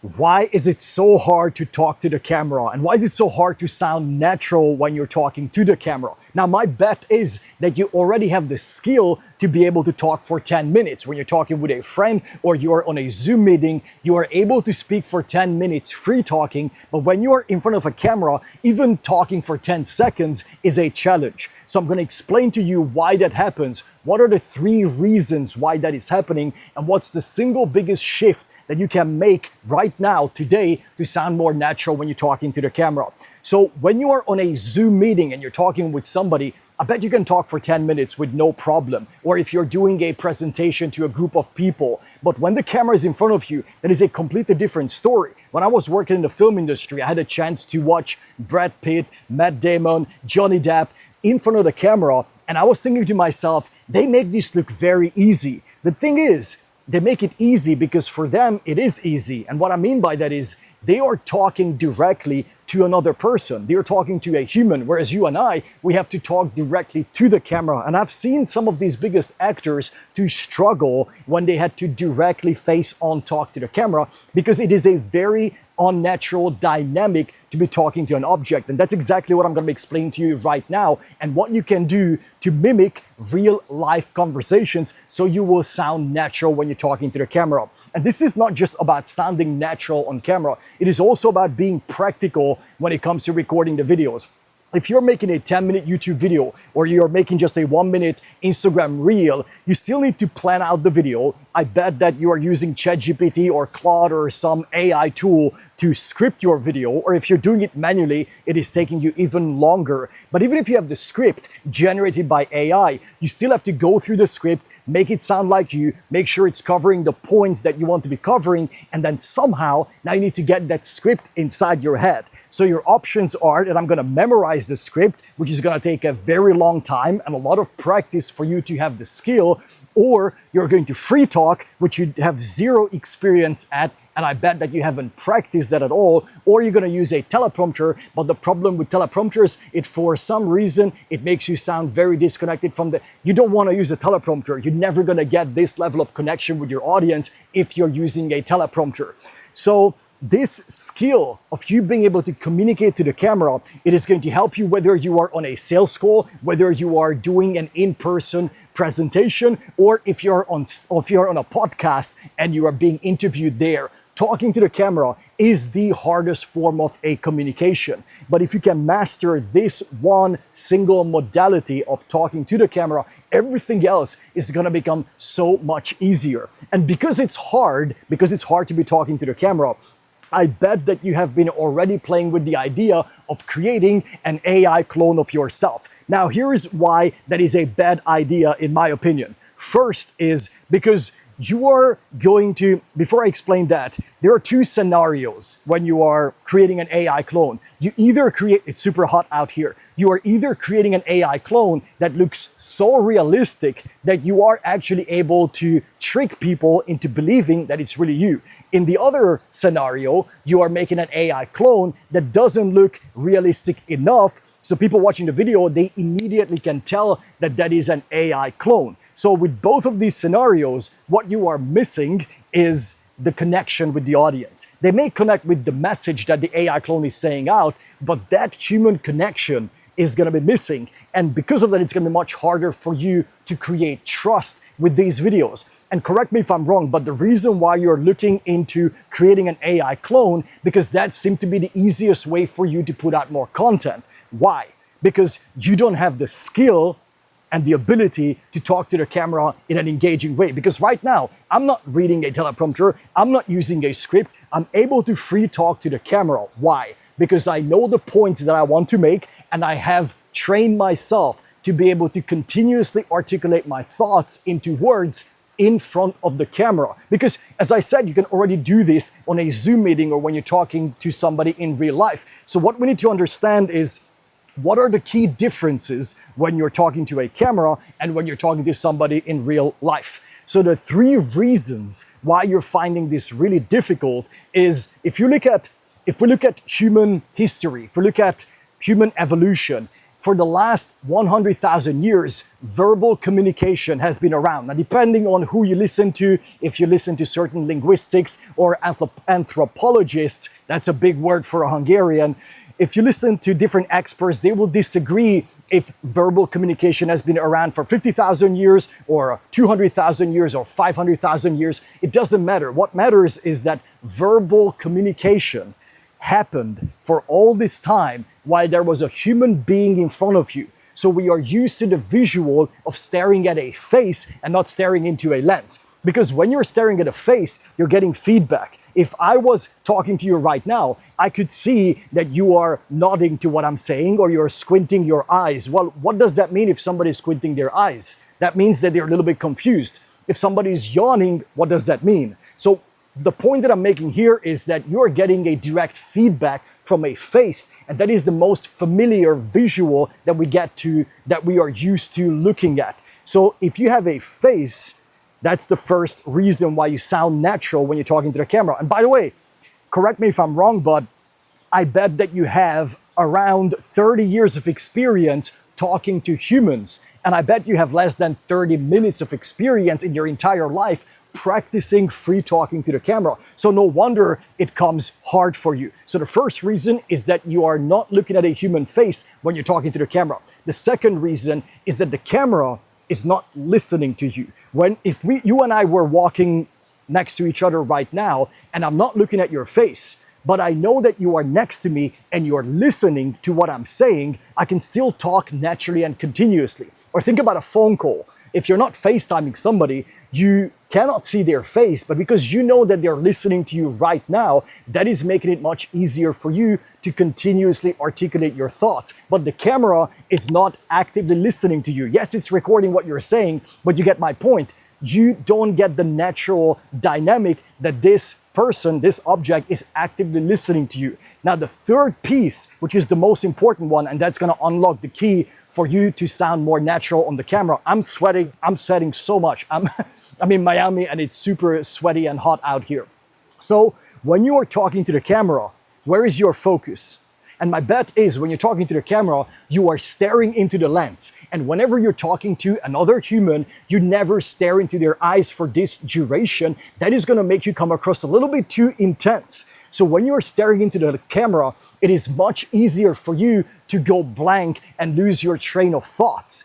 Why is it so hard to talk to the camera? And why is it so hard to sound natural when you're talking to the camera? Now, my bet is that you already have the skill to be able to talk for 10 minutes. When you're talking with a friend or you're on a Zoom meeting, you are able to speak for 10 minutes free talking. But when you are in front of a camera, even talking for 10 seconds is a challenge. So I'm going to explain to you why that happens. What are the 3 reasons why that is happening? And what's the single biggest shift that you can make right now, today, to sound more natural when you're talking to the camera. So when you are on a Zoom meeting and you're talking with somebody, I bet you can talk for 10 minutes with no problem. Or if you're doing a presentation to a group of people. But when the camera is in front of you, that is a completely different story. When I was working in the film industry, I had a chance to watch Brad Pitt, Matt Damon, Johnny Depp in front of the camera. And I was thinking to myself, they make this look very easy. The thing is, they make it easy because for them it is easy. And what I mean by that is they are talking directly to another person. They're talking to a human, whereas you and I, we have to talk directly to the camera. And I've seen some of these biggest actors to struggle when they had to directly face on talk to the camera because it is a very unnatural dynamic to be talking to an object. And that's exactly what I'm going to be explaining to you right now and what you can do to mimic real life conversations so you will sound natural when you're talking to the camera. And this is not just about sounding natural on camera. It is also about being practical when it comes to recording the videos. If you're making a 10-minute YouTube video or you're making just a 1-minute Instagram reel, you still need to plan out the video. I bet that you are using ChatGPT or Claude or some AI tool to script your video, or if you're doing it manually, it is taking you even longer. But even if you have the script generated by AI, you still have to go through the script, make it sound like you, make sure it's covering the points that you want to be covering, and then somehow now you need to get that script inside your head. So your options are that I'm going to memorize the script, which is going to take a very long time and a lot of practice for you to have the skill, or you're going to free talk, which you have zero experience at, and I bet that you haven't practiced that at all, or you're going to use a teleprompter. But the problem with teleprompters, for some reason, it makes you sound very disconnected from you don't want to use a teleprompter. You're never going to get this level of connection with your audience if you're using a teleprompter. So this skill of you being able to communicate to the camera, it is going to help you whether you are on a sales call, whether you are doing an in-person presentation, or if you're on a podcast and you are being interviewed there. Talking to the camera is the hardest form of a communication. But if you can master this one single modality of talking to the camera, everything else is going to become so much easier. And because it's hard to be talking to the camera, I bet that you have been already playing with the idea of creating an AI clone of yourself. Now, here is why that is a bad idea, in my opinion. First is because you are going to, before I explain that, there are 2 scenarios when you are creating an AI clone. You either create, it's super hot out here, you are either creating an AI clone that looks so realistic that you are actually able to trick people into believing that it's really you. In the other scenario, you are making an AI clone that doesn't look realistic enough, so people watching the video, they immediately can tell that that is an AI clone. So with both of these scenarios, what you are missing is the connection with the audience. They may connect with the message that the AI clone is saying out, but that human connection is going to be missing. And because of that, it's going to be much harder for you to create trust with these videos. And correct me if I'm wrong, but the reason why you're looking into creating an AI clone, because that seems to be the easiest way for you to put out more content. Why? Because you don't have the skill and the ability to talk to the camera in an engaging way. Because right now, I'm not reading a teleprompter, I'm not using a script, I'm able to free talk to the camera. Why? Because I know the points that I want to make, and I have trained myself to be able to continuously articulate my thoughts into words in front of the camera. Because as I said, you can already do this on a Zoom meeting or when you're talking to somebody in real life. So what we need to understand is, what are the key differences when you're talking to a camera and when you're talking to somebody in real life? So the 3 reasons why you're finding this really difficult is, if we look at human history, if we look at human evolution, For the last 100,000 years, verbal communication has been around. Now, depending on who you listen to, if you listen to certain linguistics or anthropologists, that's a big word for a Hungarian, if you listen to different experts, they will disagree if verbal communication has been around for 50,000 years or 200,000 years or 500,000 years. It doesn't matter. What matters is that verbal communication happened for all this time while there was a human being in front of you. So we are used to the visual of staring at a face and not staring into a lens. Because when you're staring at a face, you're getting feedback. If I was talking to you right now, I could see that you are nodding to what I'm saying or you're squinting your eyes. Well, what does that mean if somebody's squinting their eyes? That means that they're a little bit confused. If somebody's yawning, what does that mean? So the point that I'm making here is that you're getting a direct feedback from a face, and that is the most familiar visual that we are used to looking at. So if you have a face, that's the first reason why you sound natural when you're talking to the camera. And by the way, correct me if I'm wrong, but I bet that you have around 30 years of experience talking to humans. And I bet you have less than 30 minutes of experience in your entire life practicing free talking to the camera. So no wonder it comes hard for you. So the first reason is that you are not looking at a human face when you're talking to the camera. The second reason is that the camera is not listening to you. If you and I were walking next to each other right now, and I'm not looking at your face, but I know that you are next to me and you're listening to what I'm saying, I can still talk naturally and continuously. Or think about a phone call. If you're not FaceTiming somebody, you cannot see their face, but because you know that they're listening to you right now, that is making it much easier for you to continuously articulate your thoughts. But the camera is not actively listening to you. Yes, it's recording what you're saying, but you get my point. You don't get the natural dynamic that this person, this object is actively listening to you. Now, the third piece, which is the most important one, and that's gonna unlock the key for you to sound more natural on the camera. I'm sweating so much. I'm in Miami and it's super sweaty and hot out here. So when you are talking to the camera, where is your focus? And my bet is when you're talking to the camera, you are staring into the lens. And whenever you're talking to another human, you never stare into their eyes for this duration. That is gonna make you come across a little bit too intense. So when you're staring into the camera, it is much easier for you to go blank and lose your train of thoughts.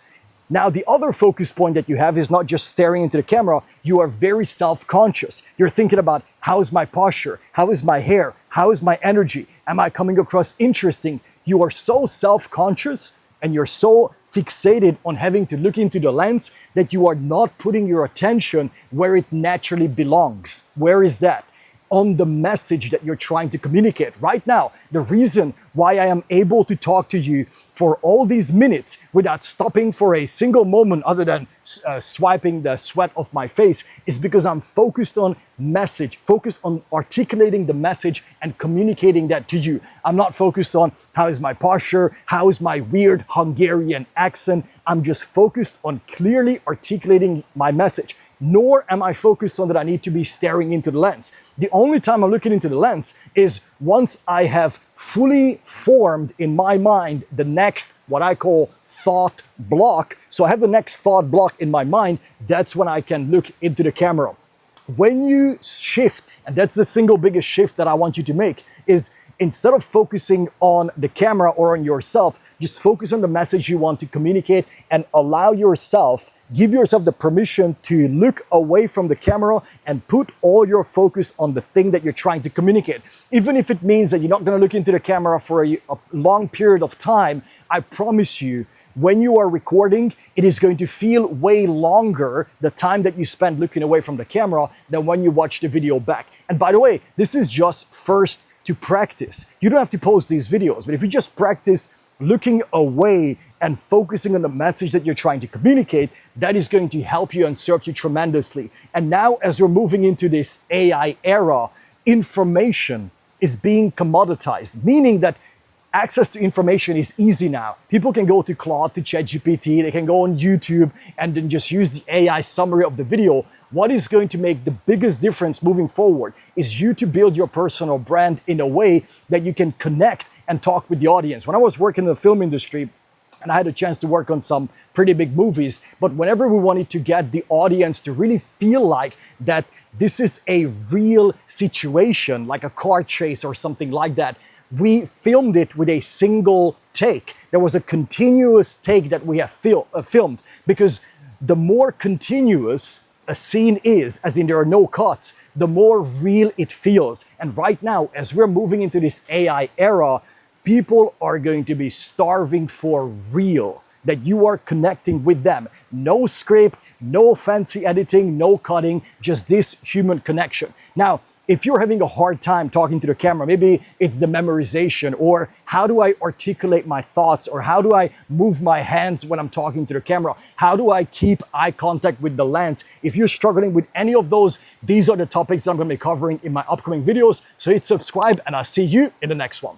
Now, the other focus point that you have is not just staring into the camera, you are very self-conscious. You're thinking about, how is my posture? How is my hair? How is my energy? Am I coming across interesting? You are so self-conscious and you're so fixated on having to look into the lens that you are not putting your attention where it naturally belongs. Where is that? On the message that you're trying to communicate. Right now, the reason why I am able to talk to you for all these minutes without stopping for a single moment other than swiping the sweat off my face is because I'm focused on message, focused on articulating the message and communicating that to you. I'm not focused on how is my posture, how is my weird Hungarian accent. I'm just focused on clearly articulating my message. Nor am I focused on that I need to be staring into the lens. The only time I'm looking into the lens is once I have fully formed in my mind the next, what I call thought block. So I have the next thought block in my mind, that's when I can look into the camera. When you shift, and that's the single biggest shift that I want you to make, is instead of focusing on the camera or on yourself, just focus on the message you want to communicate and allow yourself, give yourself the permission to look away from the camera and put all your focus on the thing that you're trying to communicate. Even if it means that you're not going to look into the camera for a long period of time, I promise you, when you are recording, it is going to feel way longer, the time that you spend looking away from the camera, than when you watch the video back. And by the way, this is just first to practice. You don't have to post these videos, but if you just practice looking away and focusing on the message that you're trying to communicate, that is going to help you and serve you tremendously. And now, as we're moving into this AI era, information is being commoditized, meaning that access to information is easy now. People can go to Claude, to ChatGPT, they can go on YouTube and then just use the AI summary of the video. What is going to make the biggest difference moving forward is you to build your personal brand in a way that you can connect and talk with the audience. When I was working in the film industry, and I had a chance to work on some pretty big movies. But whenever we wanted to get the audience to really feel like that this is a real situation, like a car chase or something like that, we filmed it with a single take. There was a continuous take that we have filmed, because the more continuous a scene is, as in there are no cuts, the more real it feels. And right now, as we're moving into this AI era, people are going to be starving for real, that you are connecting with them. No script, no fancy editing, no cutting, just this human connection. Now, if you're having a hard time talking to the camera, maybe it's the memorization, or how do I articulate my thoughts, or how do I move my hands when I'm talking to the camera? How do I keep eye contact with the lens? If you're struggling with any of those, these are the topics that I'm going to be covering in my upcoming videos. So hit subscribe, and I'll see you in the next one.